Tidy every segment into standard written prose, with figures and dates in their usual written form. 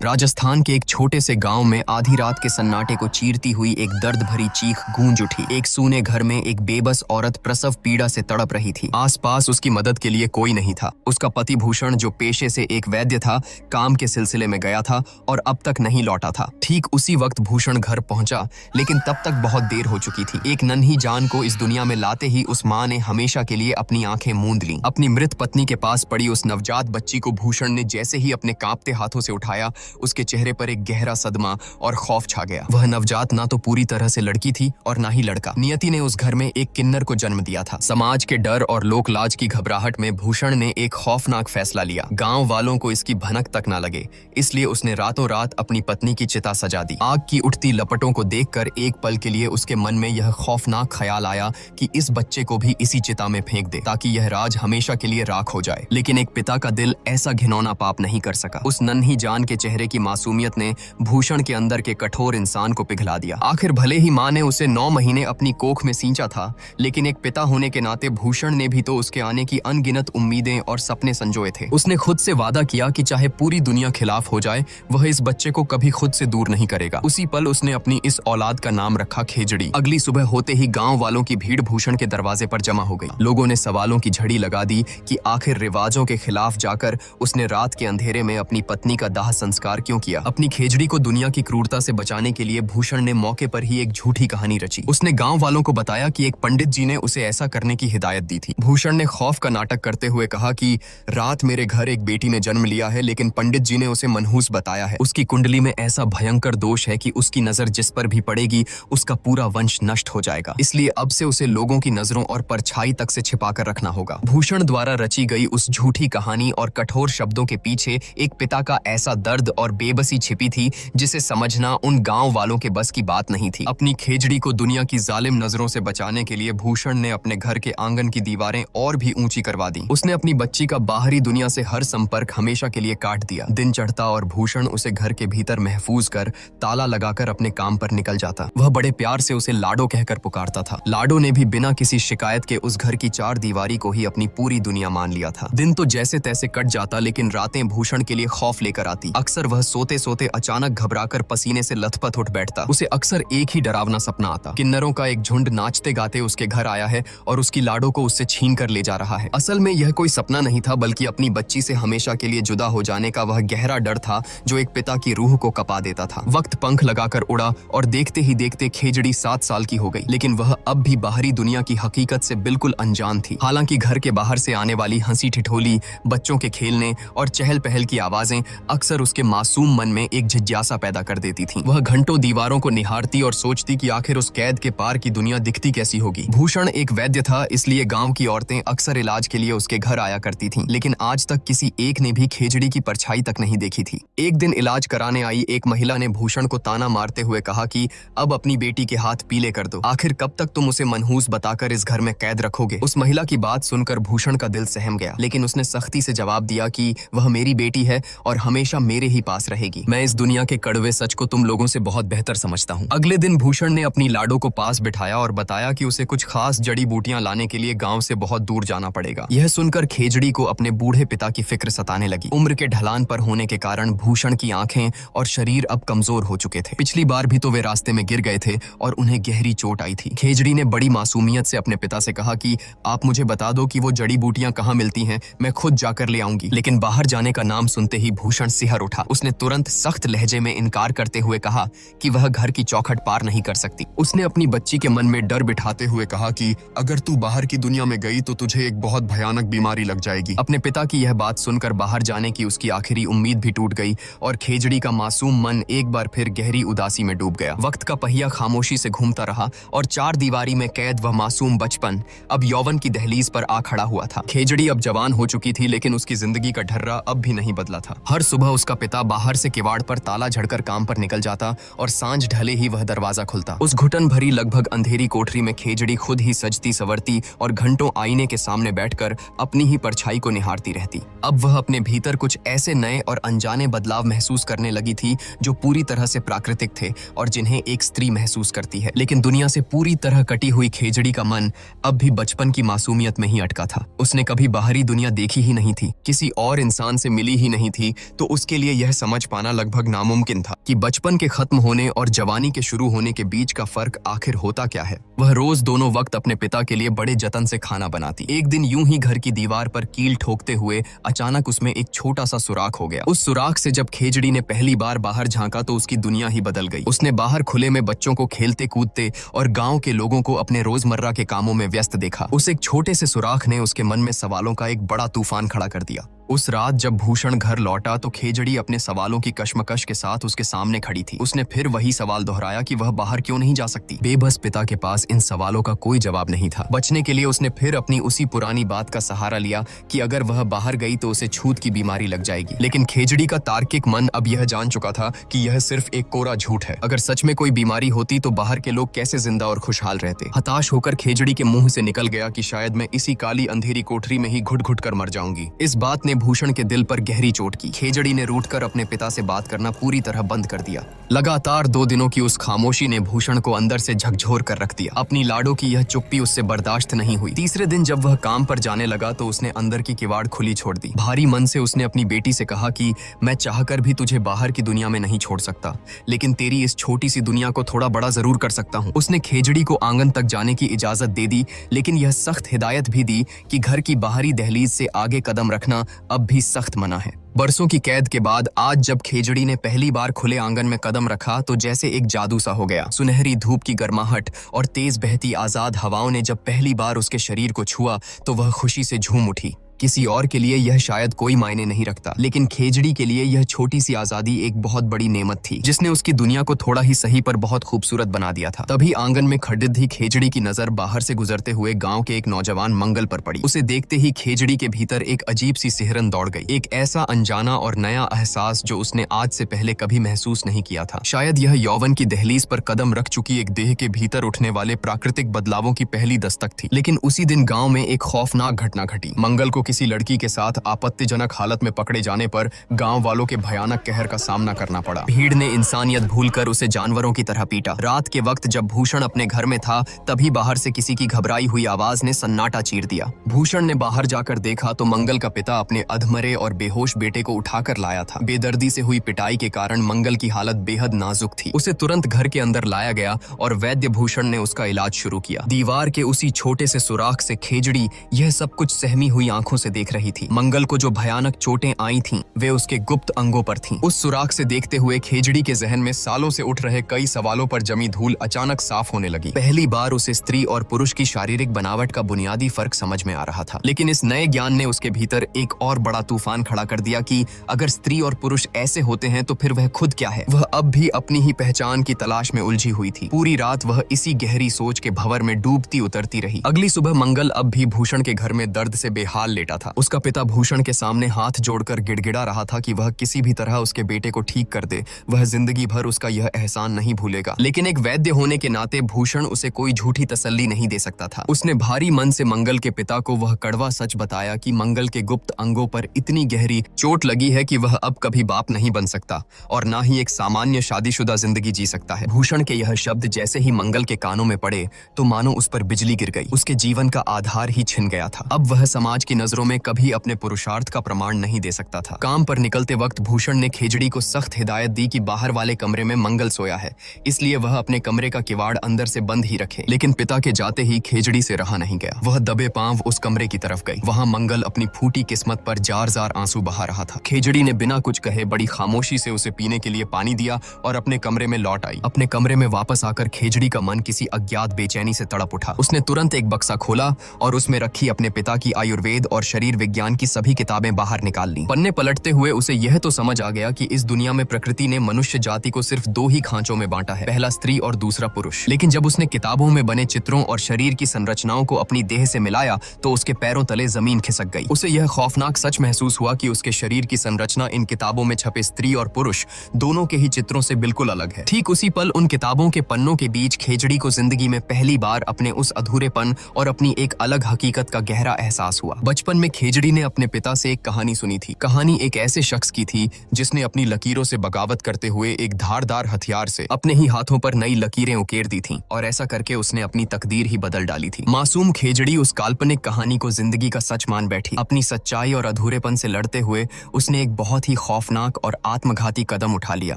राजस्थान के एक छोटे से गांव में आधी रात के सन्नाटे को चीरती हुई एक दर्द भरी चीख गूंज उठी। एक सूने घर में एक बेबस औरत प्रसव पीड़ा से तड़प रही थी। आसपास उसकी मदद के लिए कोई नहीं था। उसका पति भूषण, जो पेशे से एक वैद्य था, काम के सिलसिले में गया था और अब तक नहीं लौटा था। ठीक उसी वक्त भूषण घर पहुंचा, लेकिन तब तक बहुत देर हो चुकी थी। एक नन्ही जान को इस दुनिया में लाते ही उस माँ ने हमेशा के लिए अपनी आंखें मूंद लीं। अपनी मृत पत्नी के पास पड़ी उस नवजात बच्ची को भूषण ने जैसे ही अपने कांपते हाथों से उठाया, उसके चेहरे पर एक गहरा सदमा और खौफ छा गया। वह नवजात ना तो पूरी तरह से लड़की थी और ना ही लड़का। नियति ने उस घर में एक किन्नर को जन्म दिया था। समाज के डर और लोक लाज की घबराहट में भूषण ने एक खौफनाक फैसला लिया। गांव वालों को इसकी भनक तक ना लगे, इसलिए उसने रातों रात अपनी पत्नी की चिता सजा दी। आग की उठती लपटों को देखकर एक पल के लिए उसके मन में यह खौफनाक ख्याल आया कि इस बच्चे को भी इसी चिता में फेंक दे, ताकि यह राज हमेशा के लिए राख हो जाए। लेकिन एक पिता का दिल ऐसा घिनौना पाप नहीं कर सका। उस नन्ही जान के चेहरे की मासूमियत ने भूषण के अंदर के कठोर इंसान को पिघला दिया। आखिर भले ही माँ ने उसे 9 महीने अपनी कोख में सींचा था, लेकिन एक पिता होने के नाते भूषण ने भी तो उसके आने की अनगिनत उम्मीदें और सपने संजोए थे। उसने खुद से वादा किया कि चाहे पूरी दुनिया खिलाफ हो जाए, वह इस बच्चे को कभी खुद से दूर नहीं करेगा। उसी पल उसने अपनी इस औलाद का नाम रखा खेजड़ी। अगली सुबह होते ही गांव वालों की भीड़ भूषण के दरवाजे पर जमा हो गई। लोगों ने सवालों की झड़ी लगा दी कि आखिर रिवाजों के खिलाफ जाकर उसने रात के अंधेरे में अपनी पत्नी का दाह संस्कार क्यों किया। अपनी खेजड़ी को दुनिया की क्रूरता से बचाने के लिए भूषण ने मौके पर ही एक झूठी कहानी रची। उसने गांव वालों को बताया कि एक पंडित जी ने उसे ऐसा करने की हिदायत दी थी। भूषण ने खौफ का नाटक करते हुए कहा कि रात मेरे घर एक बेटी ने जन्म लिया है, लेकिन पंडित जी ने उसे मनहूस बताया है। उसकी कुंडली में ऐसा भयंकर दोष है कि उसकी नजर जिस पर भी पड़ेगी, उसका पूरा वंश नष्ट हो जाएगा। इसलिए अब से उसे लोगों की नजरों और परछाई तक से छिपा कर रखना होगा। भूषण द्वारा रची गई उस झूठी कहानी और कठोर शब्दों के पीछे एक पिता का ऐसा दर्द और बेबसी छिपी थी, जिसे समझना उन गांव वालों के बस की बात नहीं थी। अपनी खेजड़ी को दुनिया की जालिम नजरों से बचाने के लिए भूषण ने अपने घर के आंगन की दीवारें और भी ऊंची करवा दी। उसने अपनी बच्ची का बाहरी दुनिया से हर संपर्क हमेशा के लिए काट दिया। दिन चढ़ता और भूषण उसे घर के भीतर महफूज कर ताला लगाकर अपने काम पर निकल जाता। वह बड़े प्यार से उसे लाडो कहकर पुकारता था। लाडो ने भी बिना किसी शिकायत के उस घर की 4 दीवारी को ही अपनी पूरी दुनिया मान लिया था। दिन तो जैसे तैसे कट जाता, लेकिन रातें भूषण के लिए खौफ लेकर आती। अक्सर वह सोते सोते अचानक घबराकर पसीने से लथपथ उठ बैठता। उसे अक्सर एक ही डरावना सपना आता। किन्नरों का एक झुंड नाचते गाते उसके घर आया है और उसकी लाडो को उससे छीन कर ले जा रहा है। असल में यह कोई सपना नहीं था, बल्कि अपनी बच्ची से हमेशा के लिए जुदा हो जाने का वह गहरा डर था, जो एक पिता की रूह को कपा देता था। वक्त पंख लगाकर उड़ा और देखते ही देखते खेजड़ी 7 साल की हो गई, लेकिन वह अब भी बाहरी दुनिया की हकीकत से बिल्कुल अनजान थी। हालांकि घर के बाहर से आने वाली हंसी ठिठोली, बच्चों के खेलने और चहल पहल की आवाजें अक्सर उसके मासूम मन में एक जिज्ञासा पैदा कर देती थीं। वह घंटों दीवारों को निहारती और सोचती कि आखिर उस कैद के पार की दुनिया दिखती कैसी होगी। भूषण एक वैद्य था, इसलिए गांव की औरतें अक्सर इलाज के लिए उसके घर आया करती थीं, लेकिन आज तक किसी एक ने भी खेजड़ी की परछाई तक नहीं देखी थी। एक दिन इलाज कराने आई एक महिला ने भूषण को ताना मारते हुए कहा कि अब अपनी बेटी के हाथ पीले कर दो। आखिर कब तक तुम उसे मनहूस बताकर इस घर में कैद रखोगे। उस महिला की बात सुनकर भूषण का दिल सहम गया, लेकिन उसने सख्ती से जवाब दिया कि वह मेरी बेटी है और हमेशा मेरे ही पास रहेगी। मैं इस दुनिया के कड़वे सच को तुम लोगों से बहुत बेहतर समझता हूँ। अगले दिन भूषण ने अपनी लाडो को पास बिठाया और बताया कि उसे कुछ खास जड़ी बूटियां लाने के लिए गांव से बहुत दूर जाना पड़ेगा। यह सुनकर खेजड़ी को अपने बूढ़े पिता की फिक्र सताने लगी। उम्र के ढलान पर होने के कारण भूषण की आंखें और शरीर अब कमजोर हो चुके थे। पिछली बार भी तो वे रास्ते में गिर गए थे और उन्हें गहरी चोट आई थी। खेजड़ी ने बड़ी मासूमियत से अपने पिता से कहा कि आप मुझे बता दो कि वो जड़ी बूटियां कहाँ मिलती हैं, मैं खुद जाकर ले आऊंगी। लेकिन बाहर जाने का नाम सुनते ही भूषण सिहर उठा। उसने तुरंत सख्त लहजे में इनकार करते हुए कहा कि वह घर की चौखट पार नहीं कर सकती। उसने अपनी बच्ची के मन में डर बिठाते हुए कहा कि अगर तू बाहर की दुनिया में गई तो तुझे एक बहुत भयानक बीमारी लग जाएगी। अपने पिता की यह बात सुनकर बाहर जाने की उसकी आखिरी उम्मीद भी टूट गई और खेजड़ी का मासूम मन एक बार फिर गहरी उदासी में डूब गया। वक्त का पहिया खामोशी से घूमता रहा और 4 दीवारी में कैद वह मासूम बचपन अब यौवन की दहलीज पर आ खड़ा हुआ था। खेजड़ी अब जवान हो चुकी थी, लेकिन उसकी जिंदगी का ढर्रा अब भी नहीं बदला था। हर सुबह उसका पिता बाहर से किवाड़ पर ताला झड़कर काम पर निकल जाता और सांझ ढले ही वह दरवाजा खुलता। उस घुटन भरी लगभग अंधेरी कोठरी में खेजड़ी खुद ही सजती संवरती और घंटों आईने के सामने बैठकर अपनी ही परछाई को निहारती रहती। अब वह अपने भीतर कुछ ऐसे नए और अनजाने बदलाव महसूस करने लगी थी जो पूरी तरह से प्राकृतिक थे और जिन्हें एक स्त्री महसूस करती है। लेकिन दुनिया से पूरी तरह कटी हुई खेजड़ी का मन अब भी बचपन की मासूमियत में ही अटका था। उसने कभी बाहरी दुनिया देखी ही नहीं थी, किसी और इंसान से मिली ही नहीं थी, तो उसके लिए यह समझ पाना लगभग नामुमकिन था कि बचपन के खत्म होने और जवानी के शुरू होने के बीच का फर्क आखिर होता क्या है। वह रोज दोनों वक्त अपने पिता के लिए बड़े जतन से खाना बनाती। एक दिन यूं ही घर की दीवार पर कील ठोकते हुए अचानक उसमें एक छोटा सा सुराख हो गया। उस सुराख से जब खेजड़ी ने पहली बार बाहर झांका तो उसकी दुनिया ही बदल गई। उसने बाहर खुले में बच्चों को खेलते कूदते और गांव के लोगों को अपने रोजमर्रा के कामों में व्यस्त देखा। उस एक छोटे से सुराख ने उसके मन में सवालों का एक बड़ा तूफान खड़ा कर दिया। उस रात जब भूषण घर लौटा तो खेजड़ी अपने सवालों की कश्मकश के साथ उसके सामने खड़ी थी। उसने फिर वही सवाल दोहराया कि वह बाहर क्यों नहीं जा सकती। बेबस पिता के पास इन सवालों का कोई जवाब नहीं था। बचने के लिए उसने फिर अपनी उसी पुरानी बात का सहारा लिया कि अगर वह बाहर गई तो उसे छूत की बीमारी लग जाएगी। लेकिन खेजड़ी का तार्किक मन अब यह जान चुका था कि यह सिर्फ एक कोरा झूठ है। अगर सच में कोई बीमारी होती तो बाहर के लोग कैसे जिंदा और खुशहाल रहते। हताश होकर खेजड़ी के मुंह से निकल गया कि शायद मैं इसी काली अंधेरी कोठरी में ही घुट घुट कर मर जाऊंगी। इस बात ने भूषण के दिल पर गहरी चोट की। खेजड़ी ने रूठकर अपने पिता से बात करना पूरी तरह बंद कर दिया। लगातार 2 दिनों की उस खामोशी ने भूषण को अंदर से झकझोर कर रख दिया। अपनी लाडो की यह चुप्पी उससे बर्दाश्त नहीं हुई। तीसरे दिन जब वह काम पर जाने लगा तो उसने अंदर की किवाड़ खुली छोड़ दी। भारी मन से उसने अपनी बेटी से कहा कि मैं चाहकर भी तुझे बाहर की दुनिया में नहीं छोड़ सकता, लेकिन तेरी इस छोटी सी दुनिया को थोड़ा बड़ा जरूर कर सकता हूँ। उसने खेजड़ी को आंगन तक जाने की इजाजत दे दी, लेकिन यह सख्त हिदायत भी दी कि घर की बाहरी दहलीज से आगे कदम रखना अब भी सख्त मना है। बरसों की कैद के बाद आज जब खेजड़ी ने पहली बार खुले आंगन में कदम रखा तो जैसे एक जादू सा हो गया। सुनहरी धूप की गर्माहट और तेज बहती आजाद हवाओं ने जब पहली बार उसके शरीर को छुआ तो वह खुशी से झूम उठी। किसी और के लिए यह शायद कोई मायने नहीं रखता, लेकिन खेजड़ी के लिए यह छोटी सी आजादी एक बहुत बड़ी नेमत थी जिसने उसकी दुनिया को थोड़ा ही सही पर बहुत खूबसूरत बना दिया था। तभी आंगन में खड़ित खेजड़ी की नजर बाहर से गुजरते हुए गांव के एक नौजवान मंगल पर पड़ी। उसे देखते ही खेजड़ी के भीतर एक अजीब सी सिहरन दौड़ गई। एक ऐसा अनजाना और नया एहसास जो उसने आज से पहले कभी महसूस नहीं किया था। शायद यह यौवन की दहलीज पर कदम रख चुकी एक देह के भीतर उठने वाले प्राकृतिक बदलावों की पहली दस्तक थी। लेकिन उसी दिन गाँव में एक खौफनाक घटना घटी। मंगल को किसी लड़की के साथ आपत्तिजनक हालत में पकड़े जाने पर गांव वालों के भयानक कहर का सामना करना पड़ा। भीड़ ने इंसानियत भूलकर उसे जानवरों की तरह पीटा। रात के वक्त जब भूषण अपने घर में था तभी बाहर से किसी की घबराई हुई आवाज ने सन्नाटा चीर दिया। भूषण ने बाहर जाकर देखा तो मंगल का पिता अपने अधमरे और बेहोश बेटे को उठाकर लाया था। बेदर्दी से हुई पिटाई के कारण मंगल की हालत बेहद नाजुक थी। उसे तुरंत घर के अंदर लाया गया और वैद्य भूषण ने उसका इलाज शुरू किया। दीवार के उसी छोटे से सुराख से खेजड़ी यह सब कुछ सहमी हुई आंखों से देख रही थी। मंगल को जो भयानक चोटें आई थीं, वे उसके गुप्त अंगों पर थीं। उस सुराख से देखते हुए खेजड़ी के जहन में सालों से उठ रहे कई सवालों पर जमी धूल अचानक साफ होने लगी। पहली बार उसे स्त्री और पुरुष की शारीरिक बनावट का बुनियादी फर्क समझ में आ रहा था, लेकिन इस नए ज्ञान ने उसके भीतर एक और बड़ा तूफान खड़ा कर दिया कि अगर स्त्री और पुरुष ऐसे होते हैं तो फिर वह खुद क्या है। वह अब भी अपनी ही पहचान की तलाश में उलझी हुई थी। पूरी रात वह इसी गहरी सोच के भंवर में डूबती उतरती रही। अगली सुबह मंगल अब भी भूषण के घर में दर्द से बेहाल लेटा था। उसका पिता भूषण के सामने हाथ जोड़कर गिड़गिड़ा रहा था कि वह किसी भी तरह उसके बेटे को ठीक कर दे। वह जिंदगी भर उसका यह एहसान नहीं भूलेगा। लेकिन एक वैद्य होने के नाते भूषण उसे कोई झूठी तसल्ली नहीं दे सकता था। उसने भारी मन से मंगल के पिता को वह कड़वा सच बताया कि मंगल के गुप्त अंगों पर इतनी गहरी चोट लगी है कि वह अब कभी बाप नहीं बन सकता और ना ही एक सामान्य शादीशुदा जिंदगी जी सकता है। भूषण के यह शब्द जैसे ही मंगल के कानों में पड़े तो मानो उस पर बिजली गिर गई। उसके जीवन का आधार ही छिन गया था। अब वह समाज की नजरों में कभी अपने पुरुषार्थ का प्रमाण नहीं दे सकता था। काम पर निकलते वक्त भूषण ने खेजड़ी को सख्त हिदायत दी कि बाहर वाले कमरे में मंगल सोया है, इसलिए वह अपने कमरे का किवाड़ अंदर से बंद ही रखे। लेकिन पिता के जाते ही खेजड़ी से रहा नहीं गया। वह दबे पांव उस कमरे की तरफ गई। वहां मंगल अपनी फूटी किस्मत पर जार जार आंसू बहा रहा था। खेजड़ी ने बिना कुछ कहे बड़ी खामोशी से उसे पीने के लिए पानी दिया और अपने कमरे में लौट आई। अपने कमरे में वापस आकर खेजड़ी का मन किसी अज्ञात बेचैनी से तड़प उठा। उसने तुरंत एक बक्सा खोला और उसमें रखी अपने पिता की आयुर्वेद और शरीर विज्ञान की सभी किताबें बाहर निकाल ली। पन्ने पलटते हुए उसे यह तो समझ आ गया कि इस दुनिया में प्रकृति ने मनुष्य जाति को सिर्फ 2 ही खांचों में बांटा है, पहला स्त्री और दूसरा पुरुष। लेकिन जब उसने किताबों में बने चित्रों और शरीर की संरचनाओं को अपनी देह से मिलाया तो उसके पैरों तले जमीन खिसक गई। उसे यह खौफनाक सच महसूस हुआ कि उसके शरीर की संरचना इन किताबों में छपे स्त्री और पुरुष दोनों के ही चित्रों से बिल्कुल अलग है। ठीक उसी पल उन किताबों के पन्नों के बीच खेजड़ी को जिंदगी में पहली बार अपने उस अधूरेपन और अपनी एक अलग हकीकत का गहरा एहसास हुआ। बचपन बचपन में खेजड़ी ने अपने पिता से एक कहानी सुनी थी। कहानी एक ऐसे शख्स की थी जिसने अपनी लकीरों से बगावत करते हुए एक धारदार हथियार से अपने ही हाथों पर नई लकीरें उकेर दी थीं और ऐसा करके उसने अपनी तकदीर ही बदल डाली थी। मासूम खेजड़ी उस काल्पनिक कहानी को जिंदगी का सच मान बैठी। अपनी सच्चाई और अधूरेपन से लड़ते हुए उसने एक बहुत ही खौफनाक और आत्मघाती कदम उठा लिया।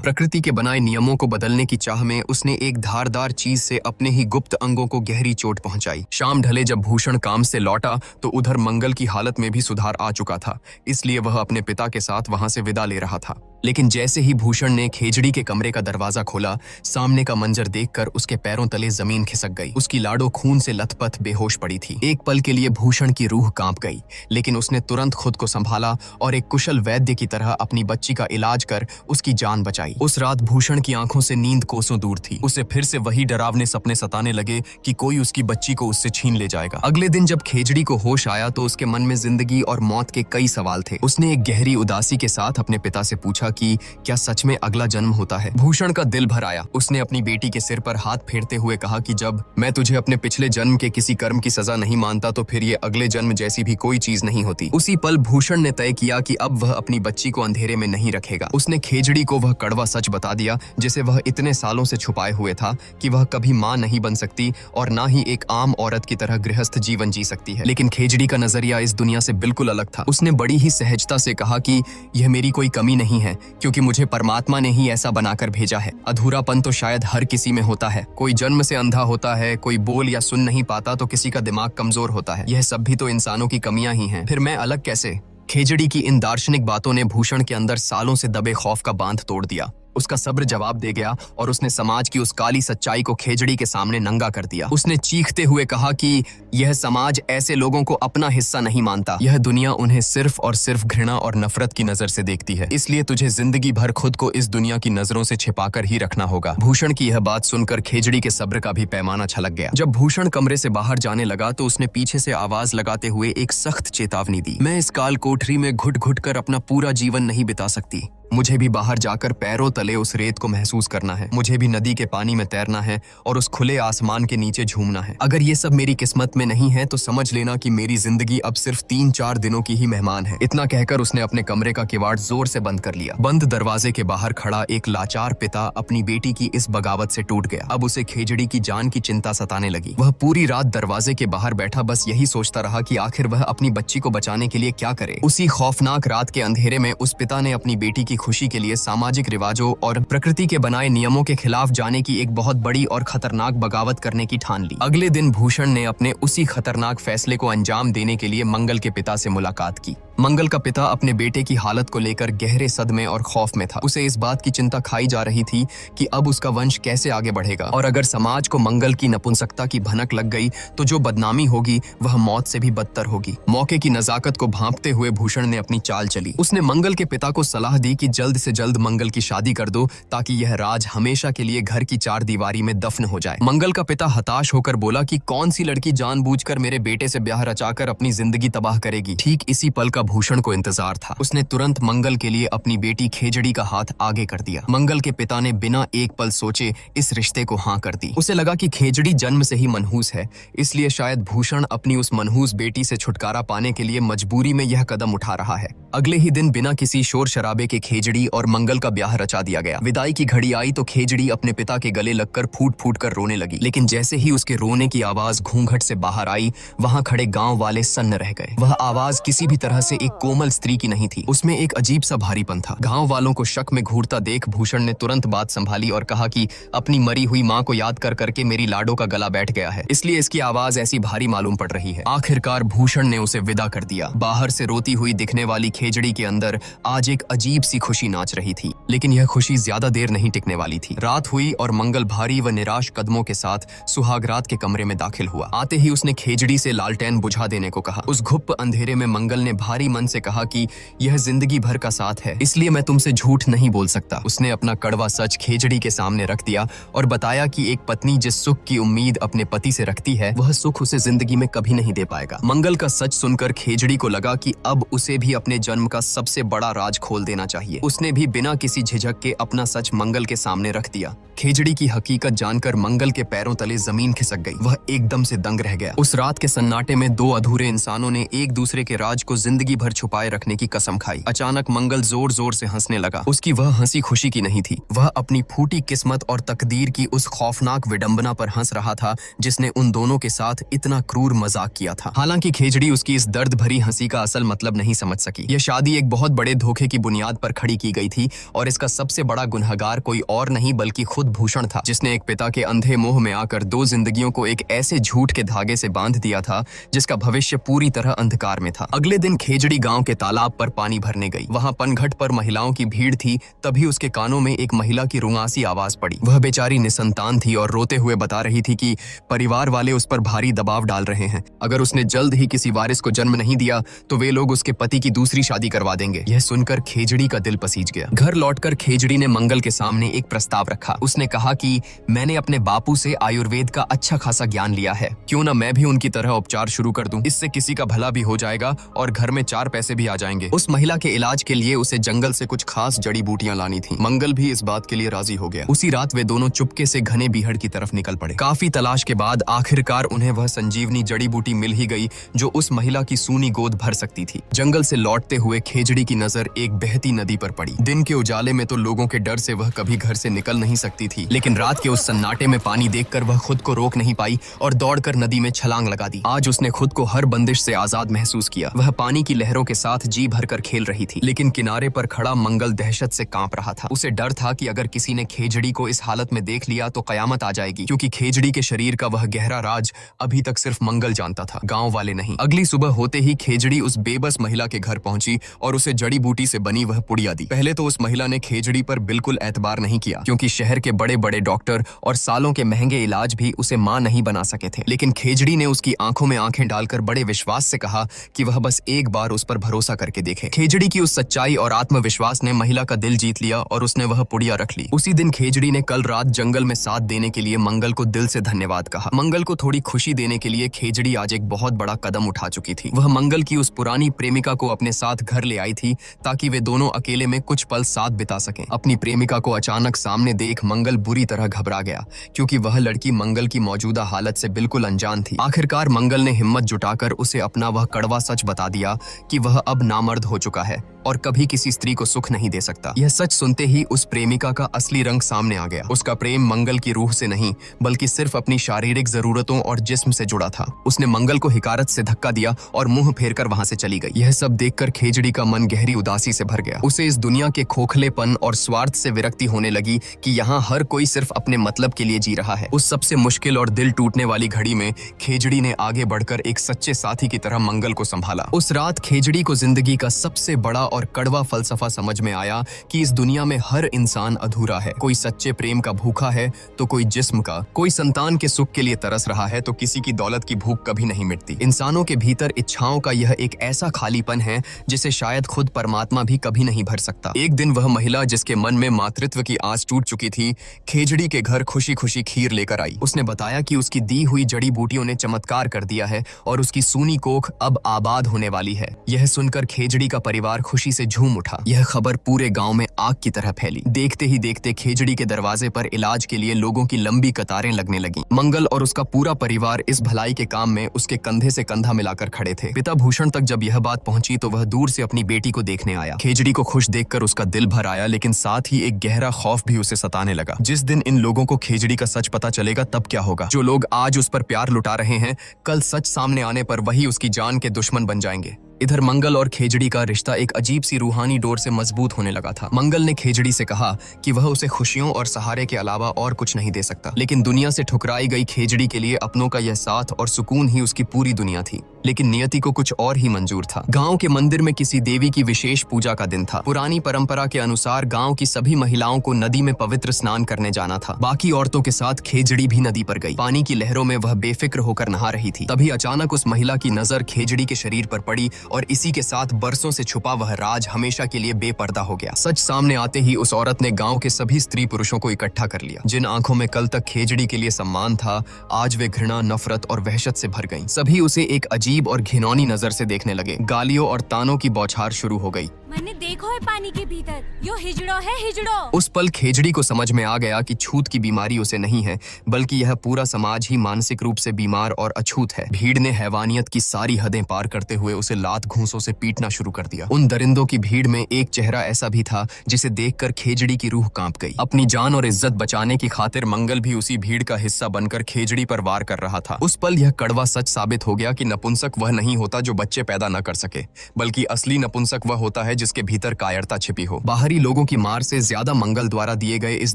प्रकृति के बनाए नियमों को बदलने की चाह में उसने एक धारदार चीज से अपने ही गुप्त अंगों को गहरी चोट पहुंचाई। शाम ढले जब भूषण काम से लौटा तो उधर मंगल की हालत में भी सुधार आ चुका था, इसलिए वह अपने पिता के साथ वहां से विदा ले रहा था। लेकिन जैसे ही भूषण ने खेजड़ी के कमरे का दरवाजा खोला, सामने का मंजर देखकर उसके पैरों तले जमीन खिसक गई। उसकी लाडो खून से लथपथ बेहोश पड़ी थी। एक पल के लिए भूषण की रूह कांप गई, लेकिन उसने तुरंत खुद को संभाला और एक कुशल वैद्य की तरह अपनी बच्ची का इलाज कर उसकी जान बचाई। उस रात भूषण की आंखों से नींद कोसों दूर थी। उसे फिर से वही डरावने सपने सताने लगे कि कोई उसकी बच्ची को उससे छीन ले जाएगा। अगले दिन जब खेजड़ी को होश आया तो उसके मन में जिंदगी और मौत के कई सवाल थे। उसने एक गहरी उदासी के साथ अपने पिता से पूछा कि क्या सच में अगला जन्म होता है। भूषण का दिल भर आया। उसने अपनी बेटी के सिर पर हाथ फेरते हुए कहा कि जब मैं तुझे अपने पिछले जन्म के किसी कर्म की सजा नहीं मानता तो फिर ये अगले जन्म जैसी भी कोई चीज नहीं होती। उसी पल भूषण ने तय किया कि अब वह अपनी बच्ची को अंधेरे में नहीं रखेगा। उसने खेजड़ी को वह कड़वा सच बता दिया जिसे वह इतने सालों से छुपाए हुए था कि वह कभी मां नहीं बन सकती और ना ही एक आम औरत की तरह गृहस्थ जीवन जी सकती है। लेकिन खेजड़ी का नजरिया इस दुनिया से बिल्कुल अलग था। उसने बड़ी ही सहजता से कहा कि यह मेरी कोई कमी नहीं है, क्योंकि मुझे परमात्मा ने ही ऐसा बनाकर भेजा है। अधूरापन तो शायद हर किसी में होता है। कोई जन्म से अंधा होता है, कोई बोल या सुन नहीं पाता, तो किसी का दिमाग कमजोर होता है। यह सब भी तो इंसानों की कमियां ही हैं। फिर मैं अलग कैसे? खेजड़ी की इन दार्शनिक बातों ने भूषण के अंदर सालों से दबे खौफ का बांध तोड़ दिया। उसका सब्र जवाब दे गया और उसने समाज की उस काली सच्चाई को खेजड़ी के सामने नंगा कर दिया। उसने चीखते हुए कहा कि यह समाज ऐसे लोगों को अपना हिस्सा नहीं मानता। यह दुनिया उन्हें सिर्फ और सिर्फ घृणा और नफरत की नजर से देखती है। इसलिए तुझे जिंदगी भर खुद को इस दुनिया की नजरों से छिपाकर ही रखना होगा। भूषण की यह बात सुनकर खेजड़ी के सब्र का भी पैमाना छलक गया। जब भूषण कमरे से बाहर जाने लगा तो उसने पीछे से आवाज लगाते हुए एक सख्त चेतावनी दी। मैं इस काल कोठरी में घुट घुट कर अपना पूरा जीवन नहीं बिता सकती। मुझे भी बाहर जाकर पैरों तले उस रेत को महसूस करना है। मुझे भी नदी के पानी में तैरना है और उस खुले आसमान के नीचे झूमना है। अगर ये सब मेरी किस्मत में नहीं है तो समझ लेना कि मेरी जिंदगी अब सिर्फ 3-4 दिनों की ही मेहमान है। इतना कहकर उसने अपने कमरे का किवाड़ जोर से बंद कर लिया। बंद दरवाजे के बाहर खड़ा एक लाचार पिता अपनी बेटी की इस बगावत से टूट गया। अब उसे खेजड़ी की जान की चिंता सताने लगी। वह पूरी रात दरवाजे के बाहर बैठा बस यही सोचता रहा कि आखिर वह अपनी बच्ची को बचाने के लिए क्या करे। उसी खौफनाक रात के अंधेरे में उस पिता ने अपनी बेटी की खुशी के लिए सामाजिक रिवाजों और प्रकृति के बनाए नियमों के खिलाफ जाने की एक बहुत बड़ी और खतरनाक बगावत करने की ठान ली। अगले दिन भूषण ने अपने उसी खतरनाक फैसले को अंजाम देने के लिए मंगल के पिता से मुलाकात की। मंगल का पिता अपने बेटे की हालत को लेकर गहरे सदमे और खौफ में था। उसे इस बात की चिंता खाई जा रही थी कि अब उसका वंश कैसे आगे बढ़ेगा और अगर समाज को मंगल की नपुंसकता की भनक लग गई तो जो बदनामी होगी वह मौत से भी बदतर होगी। मौके की नजाकत को भांपते हुए भूषण ने अपनी चाल चली। उसने मंगल के पिता को सलाह दी कि जल्द से जल्द मंगल की शादी कर दो ताकि यह राज हमेशा के लिए घर की 4 दीवारी में दफन हो जाए। मंगल का पिता हताश होकर बोला कि कौन सी लड़की जानबूझकर मेरे बेटे से ब्याह रचाकर अपनी जिंदगी तबाह करेगी। ठीक इसी पल का भूषण को इंतजार था। उसने तुरंत मंगल के लिए अपनी बेटी खेजड़ी का हाथ आगे कर दिया। मंगल के पिता ने बिना एक पल सोचे इस रिश्ते को हाँ कर दी। उसे लगा कि खेजड़ी जन्म से ही मनहूस है, इसलिए शायद भूषण अपनी उस मनहूस बेटी से छुटकारा पाने के लिए मजबूरी में यह कदम उठा रहा है। अगले ही दिन बिना किसी शोर शराबे के खेजड़ी और मंगल का ब्याह रचा दिया गया। विदाई की घड़ी आई तो खेजड़ी अपने पिता के गले लगकर फूट फूट कर रोने लगी। लेकिन जैसे ही उसके रोने की आवाज घूंघट से बाहर आई, वहां खड़े गांव वाले सन्न रह गए। वह आवाज किसी भी तरह से एक कोमल स्त्री की नहीं थी। उसमें एक अजीब सा भारीपन था। गांव वालों को शक में घूरता देख भूषण ने तुरंत बात संभाली और कहा कि अपनी मरी हुई मां को याद कर करके मेरी लाडो का गला बैठ गया है, इसलिए इसकी आवाज ऐसी भारी मालूम पड़ रही है। आखिरकार भूषण ने उसे विदा कर दिया। बाहर से रोती हुई दिखने वाली खेजड़ी के अंदर आज एक अजीब सी खुशी नाच रही थी, लेकिन यह खुशी ज्यादा देर नहीं टिकने वाली थी। रात हुई और मंगल भारी व निराश कदमों के साथ सुहागरात के कमरे में दाखिल हुआ। आते ही उसने खेजड़ी से लालटेन बुझा देने को कहा। उस घुप अंधेरे में मंगल ने भारी मन से कहा कि यह जिंदगी भर का साथ है, इसलिए मैं तुमसे झूठ नहीं बोल सकता। उसने अपना कड़वा सच खेजड़ी के सामने रख दिया और बताया कि एक पत्नी जिस सुख की उम्मीद अपने पति से रखती है वह सुख उसे जिंदगी में कभी नहीं दे पाएगा। मंगल का सच सुनकर खेजड़ी को लगा कि अब उसे भी अपने जन्म का सबसे बड़ा राज खोल देना चाहिए। चाहिए। उसने भी बिना किसी झिझक के अपना सच मंगल के सामने रख दिया। खेजड़ी की हकीकत जानकर मंगल के पैरों तले जमीन खिसक गई। वह एकदम से दंग रह गया। उस रात के सन्नाटे में दो अधूरे इंसानों ने एक दूसरे के राज को जिंदगी भर छुपाए रखने की कसम खाई। अचानक मंगल जोर जोर से हंसने लगा। उसकी वह हंसी खुशी की नहीं थी, वह अपनी फूटी किस्मत और तकदीर की उस खौफनाक विडंबना पर हंस रहा था जिसने उन दोनों के साथ इतना क्रूर मजाक किया था। हालांकि खेजड़ी उसकी इस दर्द भरी हंसी का असल मतलब नहीं समझ सकी। यह शादी एक बहुत बड़े धोखे की बुनियाद पर खड़ी की गई थी और इसका सबसे बड़ा गुनहगार कोई और नहीं बल्कि खुद भूषण था, जिसने एक पिता के अंधे मोह में आकर दो जिंदगियों को एक ऐसे झूठ के धागे से बांध दिया था जिसका भविष्य पूरी तरह अंधकार में था। अगले दिन खेजड़ी गांव के तालाब पर पानी भरने गई। वहां पनघट पर महिलाओं की भीड़ थी। तभी उसके कानों में एक महिला की रुंगासी आवाज पड़ी। वह बेचारी निसंतान थी और रोते हुए बता रही थी कि परिवार वाले उस पर भारी दबाव डाल रहे हैं। अगर उसने जल्द ही किसी वारिस को जन्म नहीं दिया तो वे लोग उसके पति की दूसरी शादी करवा देंगे। यह सुनकर खेजड़ी का दिल पसीज गया। घर लौटकर खेजड़ी ने मंगल के सामने एक प्रस्ताव रखा। उसने कहा कि मैंने अपने बापू से आयुर्वेद का अच्छा खासा ज्ञान लिया है, क्यों न मैं भी उनकी तरह उपचार शुरू कर दूं। इससे किसी का भला भी हो जाएगा और घर में 4 पैसे भी आ जाएंगे। उस महिला के इलाज के लिए उसे जंगल से कुछ खास जड़ी बूटियां लानी थी। मंगल भी इस बात के लिए राजी हो गया। उसी रात वे दोनों चुपके से घने बीहड़ की तरफ निकल पड़े। काफी तलाश के बाद आखिरकार उन्हें वह संजीवनी जड़ी बूटी मिल ही गई जो उस महिला की सूनी गोद भर सकती थी। जंगल से लौटते हुए खेजड़ी की नजर एक बहती नदी पर पड़ी। दिन के उजाले में तो लोगों के डर से वह कभी घर से निकल नहीं सकती थी, लेकिन रात के उस सन्नाटे में पानी देखकर वह खुद को रोक नहीं पाई और दौड़कर नदी में छलांग लगा दी। आज उसने खुद को हर बंदिश से आजाद महसूस किया। वह पानी की लहरों के साथ जी भरकर खेल रही थी, लेकिन किनारे पर खड़ा मंगल दहशत से कांप रहा था। उसे डर था कि अगर किसी ने खेजड़ी को इस हालत में देख लिया तो कयामत आ जाएगी, क्योंकि खेजड़ी के शरीर का वह गहरा राज अभी तक सिर्फ मंगल जानता था, गांव वाले नहीं। अगली सुबह होते ही खेजड़ी उस बेबस महिला के घर पहुंची और उसे जड़ी बूटी से बनी वह पुड़िया दी। पहले तो उस महिला ने खेजड़ी पर बिल्कुल एतबार नहीं किया, क्योंकि शहर के बड़े बड़े डॉक्टर और सालों के महंगे इलाज भी उसे मां नहीं बना सके थे। लेकिन खेजड़ी ने उसकी आंखों में आंखें डालकर बड़े विश्वास से कहा कि वह बस एक बार उस पर भरोसा करके देखे। खेजड़ी की उस सच्चाई और आत्मविश्वास ने महिला का दिल जीत लिया और उसने वह पुड़िया रख ली। उसी दिन खेजड़ी ने कल रात जंगल में साथ देने के लिए मंगल को दिल से धन्यवाद कहा। मंगल को थोड़ी खुशी देने के लिए खेजड़ी आज एक बहुत बड़ा कदम उठा चुकी थी। वह मंगल की उस पुरानी प्रेमिका को अपने साथ घर ले आई थी ताकि वे दोनों अकेले में कुछ पल साथ बिता सकें। अपनी प्रेमिका को अचानक सामने देख मंगल बुरी तरह घबरा गया, क्योंकि वह लड़की मंगल की मौजूदा हालत से बिल्कुल अनजान थी। आखिरकार मंगल ने हिम्मत जुटाकर उसे अपना वह कड़वा सच बता दिया कि वह अब नामर्द हो चुका है और कभी किसी स्त्री को सुख नहीं दे सकता। यह सच सुनते ही उस प्रेमिका का असली रंग सामने आ गया। उसका प्रेम मंगल की रूह से नहीं बल्कि सिर्फ अपनी शारीरिक जरूरतों और जिस्म से जुड़ा था। उसने मंगल को हिकारत से धक्का दिया और मुंह फेरकर वहां से चली गई। यह सब देखकर खेजड़ी का मन गहरी उदासी से भर गया। उसे इस दुनिया के खोखलेपन और स्वार्थ से विरक्ति होने लगी कि यहाँ हर कोई सिर्फ अपने मतलब के लिए जी रहा है। उस सबसे मुश्किल और दिल टूटने वाली घड़ी में खेजड़ी ने आगे बढ़कर एक सच्चे साथी की तरह मंगल को संभाला। उस रात खेजड़ी को जिंदगी का सबसे बड़ा और कड़वा फलसफा समझ में आया कि इस दुनिया में हर इंसान अधूरा है। कोई सच्चे प्रेम का भूखा है तो कोई जिस्म का, कोई संतान के सुख के लिए तरस रहा है तो किसी की दौलत की भूख कभी नहीं मिटती। इंसानों के भीतर इच्छाओं का यह एक ऐसा खालीपन है जिसे शायद खुद परमात्मा भी कभी नहीं भर सकता। एक दिन वह महिला जिसके मन में मातृत्व की आस टूट चुकी थी, खेजड़ी के घर खुशी खुशी खीर लेकर आई। उसने बताया कि उसकी दी हुई जड़ी बूटियों ने चमत्कार कर दिया है और उसकी सूनी कोख अब आबाद होने वाली है। यह सुनकर खेजड़ी का परिवार खुशी से झूम उठा। यह खबर पूरे गांव में आग की तरह फैली। देखते ही देखते खेजड़ी के दरवाजे पर इलाज के लिए लोगों की लंबी कतारें लगने लगीं। मंगल और उसका पूरा परिवार इस भलाई के काम में उसके कंधे से कंधा मिलाकर खड़े थे। पिता भूषण तक जब यह बात पहुंची तो वह दूर से अपनी बेटी को देखने आया। खेजड़ी को खुश देखकर उसका दिल भर आया, लेकिन साथ ही एक गहरा खौफ भी उसे सताने लगा। जिस दिन इन लोगों को खेजड़ी का सच पता चलेगा तब क्या होगा? जो लोग आज उस पर प्यार लुटा रहे हैं, कल सच सामने आने पर वही उसकी जान के दुश्मन बन जाएंगे। इधर मंगल और खेजड़ी का रिश्ता एक अजीब सी रूहानी डोर से मजबूत होने लगा था। मंगल ने खेजड़ी से कहा कि वह उसे खुशियों और सहारे के अलावा और कुछ नहीं दे सकता, लेकिन दुनिया से ठुकराई गई खेजड़ी के लिए अपनों का यह साथ और सुकून ही उसकी पूरी दुनिया थी। लेकिन नियति को कुछ और ही मंजूर था। गांव के मंदिर में किसी देवी की विशेष पूजा का दिन था। पुरानी परंपरा के अनुसार गांव की सभी महिलाओं को नदी में पवित्र स्नान करने जाना था। बाकी औरतों के साथ खेजड़ी भी नदी पर गई। पानी की लहरों में वह बेफिक्र होकर नहा रही थी। तभी अचानक उस महिला की नजर खेजड़ी के शरीर पर पड़ी और इसी के साथ बरसों से छुपा वह राज हमेशा के लिए बेपर्दा हो गया। सच सामने आते ही उस औरत ने गांव के सभी स्त्री पुरुषों को इकट्ठा कर लिया। जिन आंखों में कल तक खेजड़ी के लिए सम्मान था, आज वे घृणा, नफरत और वहशत से भर गईं। सभी उसे एक अजीब और घिनौनी नजर से देखने लगे। गालियों और तानों की बौछार शुरू हो गई। मैंने देखो है पानी के भीतर, यो हिजड़ो है हिजड़ो। उस पल खेजड़ी को समझ में आ गया कि छूत की बीमारी उसे नहीं है, बल्कि यह पूरा समाज ही मानसिक रूप से बीमार और अछूत है। भीड़ ने हैवानियत की सारी हदें पार करते हुए उसे लात घूंसों से पीटना शुरू कर दिया। उन दरिंदों की भीड़ में एक चेहरा ऐसा भी था जिसे देखकर खेजड़ी की रूह कांप गई। अपनी जान और इज्जत बचाने की खातिर मंगल भी उसी भीड़ का हिस्सा बनकर खेजड़ी पर वार कर रहा था। उस पल यह कड़वा सच साबित हो गया कि नपुंसक वह नहीं होता जो बच्चे पैदा न कर सके, बल्कि असली नपुंसक वह होता है जिसके भीतर कायरता छिपी हो। बाहरी लोगों की मार से ज्यादा मंगल द्वारा दिए गए इस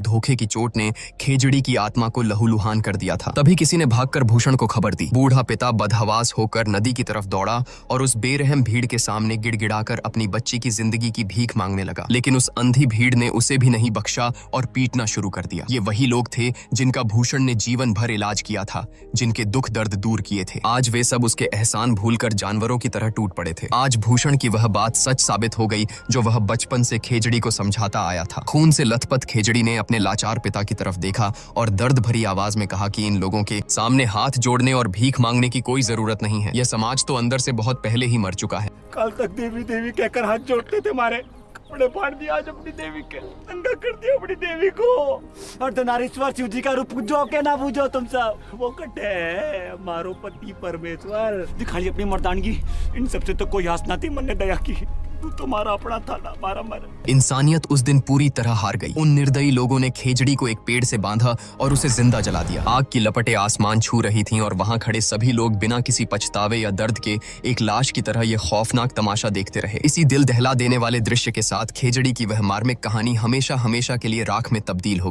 धोखे की चोट ने खेजड़ी की आत्मा को लहूलुहान कर दिया था। तभी किसी ने भागकर भूषण को खबर दी। बूढ़ा पिता बदहवास होकर नदी की तरफ दौड़ा और उस बेरहम भीड़ के सामने गिड़गिड़ाकर अपनी बच्ची की जिंदगी की भीख मांगने लगा। लेकिन उस अंधी भीड़ ने उसे भी नहीं बख्शा और पीटना शुरू कर दिया। ये वही लोग थे जिनका भूषण ने जीवन भर इलाज किया था, जिनके दुख दर्द दूर किए थे। आज वे सब उसके एहसान भूलकर जानवरों की तरह टूट पड़े थे। आज भूषण की वह बात सच साबित हो गई जो वह बचपन से खेजड़ी को समझाता आया था। खून से लथपथ खेजड़ी ने अपने लाचार पिता की तरफ देखा और दर्द भरी आवाज में कहा कि इन लोगों के सामने हाथ जोड़ने और भीख मांगने की कोई जरूरत नहीं है। यह समाज तो अंदर से बहुत पहले ही मर चुका है। कल तक देवी देवी कहकर हाथ जोड़ते थे, हमारे कपड़े फाड़ दिया, आज अपनी देवी के नंगा कर दिया अपनी देवी को। अर्धनारीश्वर शिव जी का रूप पूजो के ना पूजो तुम सब, वो कटे है मारो पति परमेश्वर। दिखाई अपनी मर्दानगी, इन सबसे तो कोई आस ना थी, मन ने दया की। तू तुम्हारा अपना था ना, हमारा मर। इंसानियत उस दिन पूरी तरह हार गई। उन निर्दयी लोगों ने खेजड़ी को एक पेड़ से बांधा और उसे जिंदा जला दिया। आग की लपटें आसमान छू रही थीं और वहां खड़े सभी लोग बिना किसी पछतावे या दर्द के एक लाश की तरह यह खौफनाक तमाशा देखते रहे। इसी दिल दहला देने वाले दृश्य के साथ खेजड़ी की वह मार्मिक कहानी हमेशा हमेशा के लिए राख में तब्दील हो गई।